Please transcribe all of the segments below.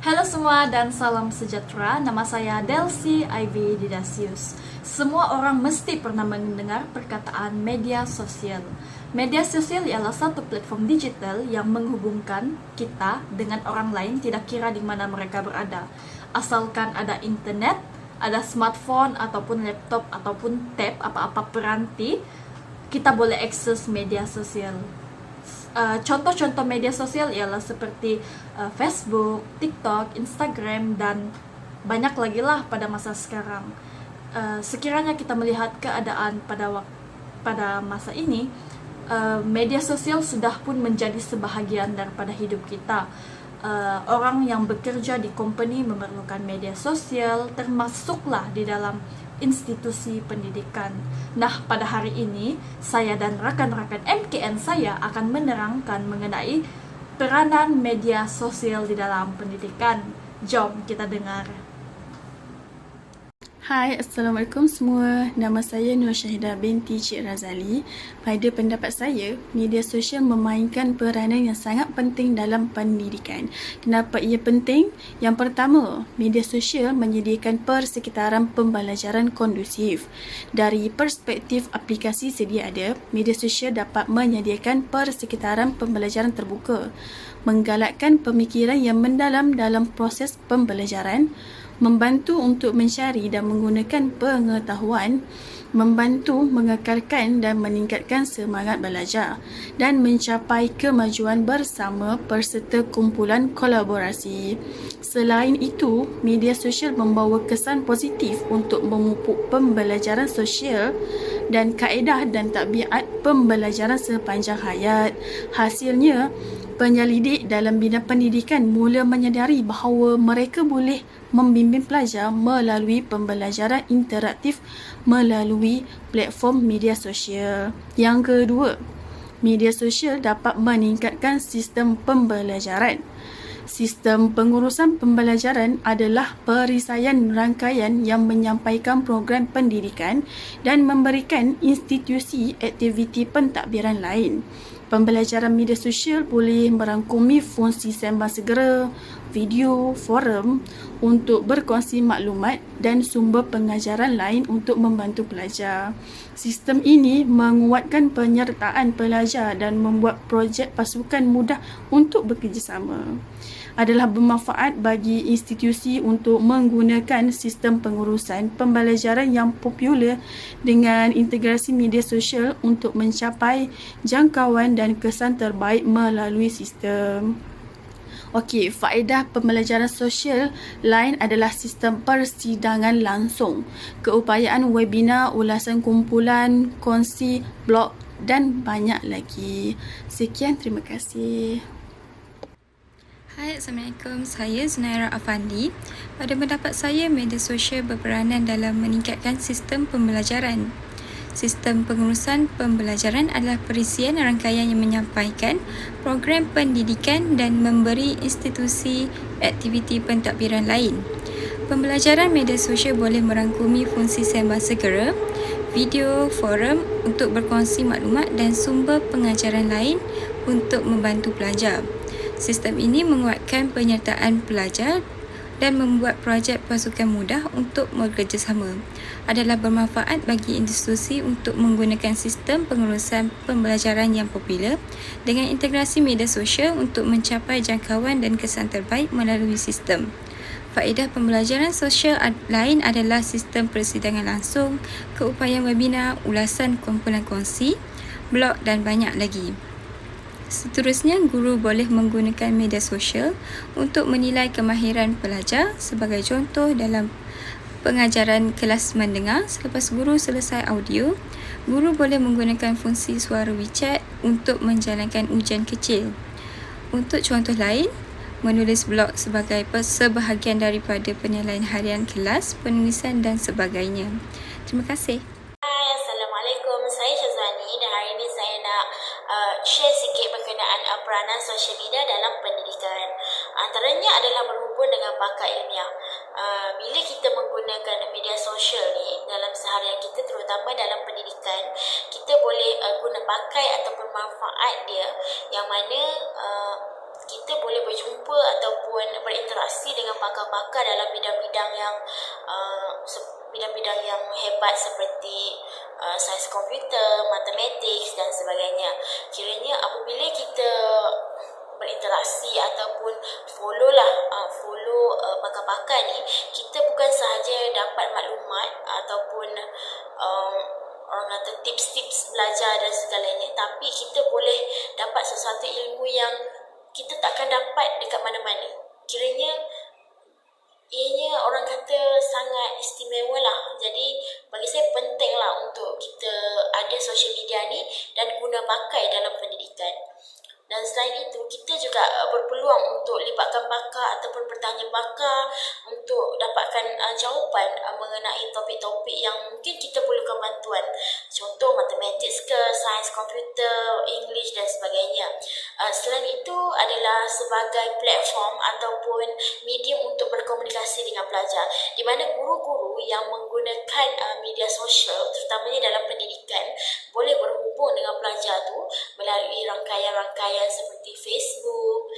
Halo semua dan salam sejahtera. Nama saya Delcy Ivy Didasius. Semua orang mesti pernah mendengar perkataan media sosial. Media sosial ialah satu platform digital yang menghubungkan kita dengan orang lain tidak kira di mana mereka berada. Asalkan ada internet, ada smartphone ataupun laptop ataupun tab apa-apa peranti, kita boleh akses media sosial. Contoh-contoh media sosial ialah seperti Facebook, TikTok, Instagram, dan banyak lagi lah pada masa sekarang. Sekiranya kita melihat keadaan pada masa ini, media sosial sudah pun menjadi sebahagian daripada hidup kita. Orang yang bekerja di company memerlukan media sosial, termasuklah di dalam institusi pendidikan. Nah, pada hari ini, saya dan rakan-rakan MKN saya akan menerangkan mengenai peranan media sosial di dalam pendidikan. Jom kita dengar. Hai, Assalamualaikum semua. Nama saya Nur Syahidah binti Cik Razali. Pada pendapat saya, media sosial memainkan peranan yang sangat penting dalam pendidikan. Kenapa ia penting? Yang pertama, media sosial menyediakan persekitaran pembelajaran kondusif. Dari perspektif aplikasi sedia ada, media sosial dapat menyediakan persekitaran pembelajaran terbuka, menggalakkan pemikiran yang mendalam dalam proses pembelajaran, membantu untuk mencari dan menggunakan pengetahuan, membantu mengekalkan dan meningkatkan semangat belajar, dan mencapai kemajuan bersama berserta kumpulan kolaborasi. Selain itu, media sosial membawa kesan positif untuk memupuk pembelajaran sosial dan kaedah dan tabiat pembelajaran sepanjang hayat. Hasilnya, penyelidik dalam bidang pendidikan mula menyedari bahawa mereka boleh membimbing pelajar melalui pembelajaran interaktif melalui platform media sosial. Yang kedua, media sosial dapat meningkatkan sistem pembelajaran. Sistem pengurusan pembelajaran adalah perisaian rangkaian yang menyampaikan program pendidikan dan memberikan institusi aktiviti pentadbiran lain. Pembelajaran media sosial boleh merangkumi fungsi sembang segera, video, forum untuk berkongsi maklumat dan sumber pengajaran lain untuk membantu pelajar. Sistem ini menguatkan penyertaan pelajar dan membuat projek pasukan mudah untuk bekerjasama. Adalah bermanfaat bagi institusi untuk menggunakan sistem pengurusan pembelajaran yang popular dengan integrasi media sosial untuk mencapai jangkauan dan kesan terbaik melalui sistem. Okey, faedah pembelajaran sosial lain adalah sistem persidangan langsung, keupayaan webinar, ulasan kumpulan, kongsi, blog dan banyak lagi. Sekian, terima kasih. Hai, Assalamualaikum. Saya Zunaira Afandi. Pada pendapat saya, media sosial berperanan dalam meningkatkan sistem pembelajaran. Sistem pengurusan pembelajaran adalah perisian rangkaian yang menyampaikan program pendidikan dan memberi institusi aktiviti pentadbiran lain. Pembelajaran media sosial boleh merangkumi fungsi sembang segera, video, forum untuk berkongsi maklumat dan sumber pengajaran lain untuk membantu pelajar. Sistem ini menguatkan penyertaan pelajar dan membuat projek pasukan mudah untuk bekerjasama. Adalah bermanfaat bagi institusi untuk menggunakan sistem pengurusan pembelajaran yang popular dengan integrasi media sosial untuk mencapai jangkauan dan kesan terbaik melalui sistem. Faedah pembelajaran sosial lain adalah sistem persidangan langsung, keupayaan webinar, ulasan kumpulan kongsi, blog dan banyak lagi. Seterusnya, guru boleh menggunakan media sosial untuk menilai kemahiran pelajar. Sebagai contoh, dalam pengajaran kelas mendengar, selepas guru selesai audio, guru boleh menggunakan fungsi suara WeChat untuk menjalankan ujian kecil. Untuk contoh lain, menulis blog sebagai sebahagian daripada penilaian harian kelas, penulisan dan sebagainya. Terima kasih. Hai, Assalamualaikum. Saya Syazani dan hari ini saya nak share sikit berkenaan peranan sosial media dalam pendidikan. Antaranya adalah berhubung dengan pakar ilmiah. bila kita menggunakan media sosial ni dalam seharian kita, terutama dalam pendidikan, kita boleh guna pakai ataupun manfaat dia, yang mana kita boleh berjumpa ataupun berinteraksi dengan pakar-pakar dalam bidang-bidang yang hebat seperti sains komputer, matematik dan sebagainya. Kiranya apabila kita berinteraksi ataupun follow pakar-pakar ni, kita bukan sahaja dapat maklumat ataupun orang kata tips-tips belajar dan segalanya, tapi kita boleh dapat sesuatu ilmu yang kita takkan dapat dekat mana-mana. Kiranya ianya orang kata sangat istimewa lah. Jadi bagi saya penting lah untuk kita ada social media ni dan guna pakai dalam pendidikan. Dan selain itu, kita juga berpeluang untuk libatkan pakar ataupun bertanya pakar untuk dapatkan jawapan mengenai topik-topik yang mungkin kita perlukan bantuan. Contoh matematik ke, sains komputer, English dan sebagainya. Selain itu adalah sebagai platform ataupun medium untuk berkomunikasi dengan pelajar, di mana guru-guru yang menggunakan media sosial, terutamanya dalam pendidikan, boleh berhubung dengan pelajar tu melalui rangkaian-rangkaian seperti Facebook,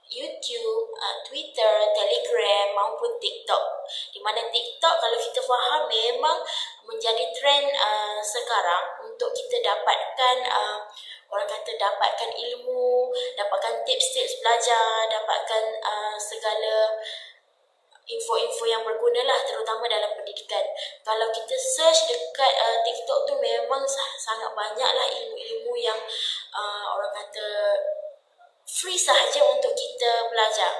YouTube, Twitter, Telegram maupun TikTok. Di mana TikTok, kalau kita faham, memang menjadi trend sekarang untuk kita dapatkan dapatkan ilmu, dapatkan tips-tips belajar, dapatkan segala info-info yang berguna lah, terutama dalam pendidikan. Kalau kita search dekat TikTok tu, memang sangat banyak lah ilmu-ilmu yang orang kata free sahaja untuk kita belajar.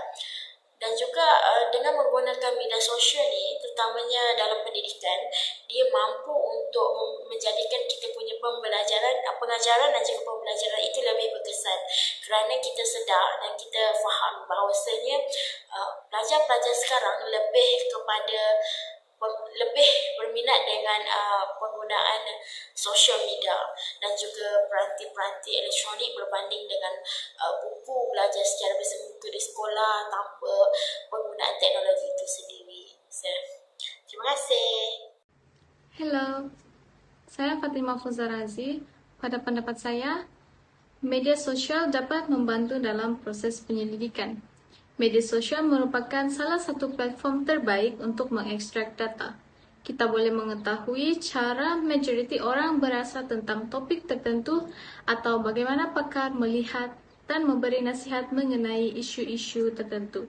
Dan juga dengan menggunakan media sosial ni, terutamanya dalam pendidikan, dia mampu untuk menjadikan kita punya pengajaran dan juga pembelajaran itu lebih berkesan, kerana kita sedar dan kita faham bahawasanya pelajar-pelajar sekarang lebih berminat dengan penggunaan social media dan juga peranti-peranti elektronik berbanding dengan buku belajar secara bersemuka di sekolah tanpa penggunaan teknologi itu sendiri. Terima kasih. Hello, saya Fatimah Fuzarazi. Pada pendapat saya, media sosial dapat membantu dalam proses penyelidikan. Media sosial merupakan salah satu platform terbaik untuk mengekstrak data. Kita boleh mengetahui cara majoriti orang berasa tentang topik tertentu atau bagaimana pakar melihat dan memberi nasihat mengenai isu-isu tertentu.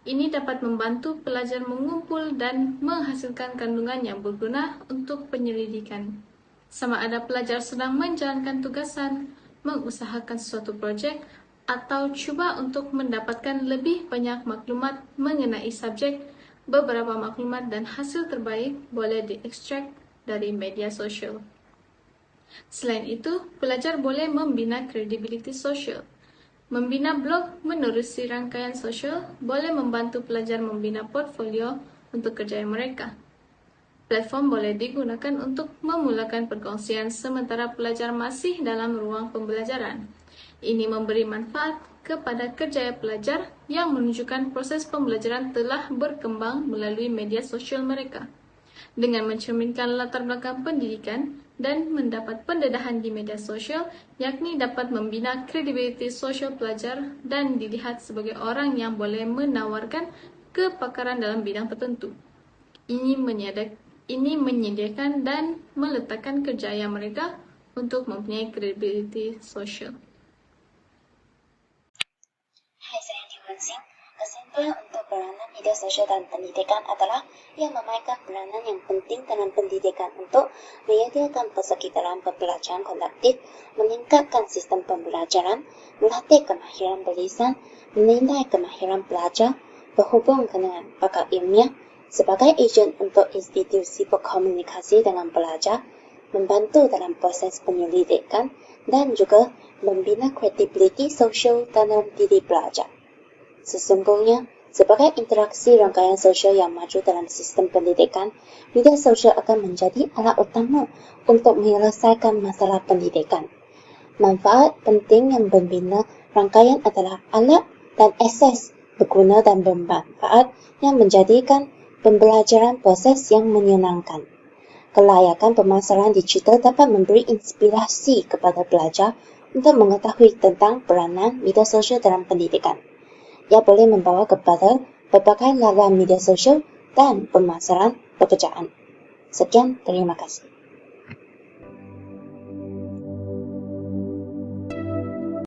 Ini dapat membantu pelajar mengumpul dan menghasilkan kandungan yang berguna untuk penyelidikan. Sama ada pelajar sedang menjalankan tugasan, mengusahakan suatu projek, atau cuba untuk mendapatkan lebih banyak maklumat mengenai subjek, beberapa maklumat dan hasil terbaik boleh diekstrak dari media sosial. Selain itu, pelajar boleh membina kredibiliti sosial. Membina blog menerusi rangkaian sosial boleh membantu pelajar membina portfolio untuk kerjaya mereka. Platform boleh digunakan untuk memulakan perkongsian sementara pelajar masih dalam ruang pembelajaran. Ini memberi manfaat kepada kerjaya pelajar yang menunjukkan proses pembelajaran telah berkembang melalui media sosial mereka. Dengan mencerminkan latar belakang pendidikan dan mendapat pendedahan di media sosial, yakni dapat membina kredibiliti sosial pelajar dan dilihat sebagai orang yang boleh menawarkan kepakaran dalam bidang tertentu. Ini menyediakan dan meletakkan kerjaya mereka untuk mempunyai kredibiliti sosial. Hai, saya Tiwan Singh. Kesimpulan untuk peranan media sosial dalam pendidikan adalah ia memainkan peranan yang penting dalam pendidikan untuk menyediakan persekitaran pembelajaran kolektif, meningkatkan sistem pembelajaran, melatih kemahiran berlisan, menilai kemahiran pelajar, berhubung dengan pakar ilmiah, sebagai ejen untuk institusi berkomunikasi dengan pelajar, membantu dalam proses penyelidikan dan juga membina kredibiliti sosial dalam diri pelajar. Sesungguhnya, sebagai interaksi rangkaian sosial yang maju dalam sistem pendidikan, media sosial akan menjadi alat utama untuk menyelesaikan masalah pendidikan. Manfaat penting yang membina rangkaian adalah alat dan akses berguna dan bermanfaat yang menjadikan pembelajaran proses yang menyenangkan. Kelayakan pemasaran digital dapat memberi inspirasi kepada pelajar untuk mengetahui tentang peranan media sosial dalam pendidikan. Ia boleh membawa kepada berbagai laluan media sosial dan pemasaran pekerjaan. Sekian, terima kasih.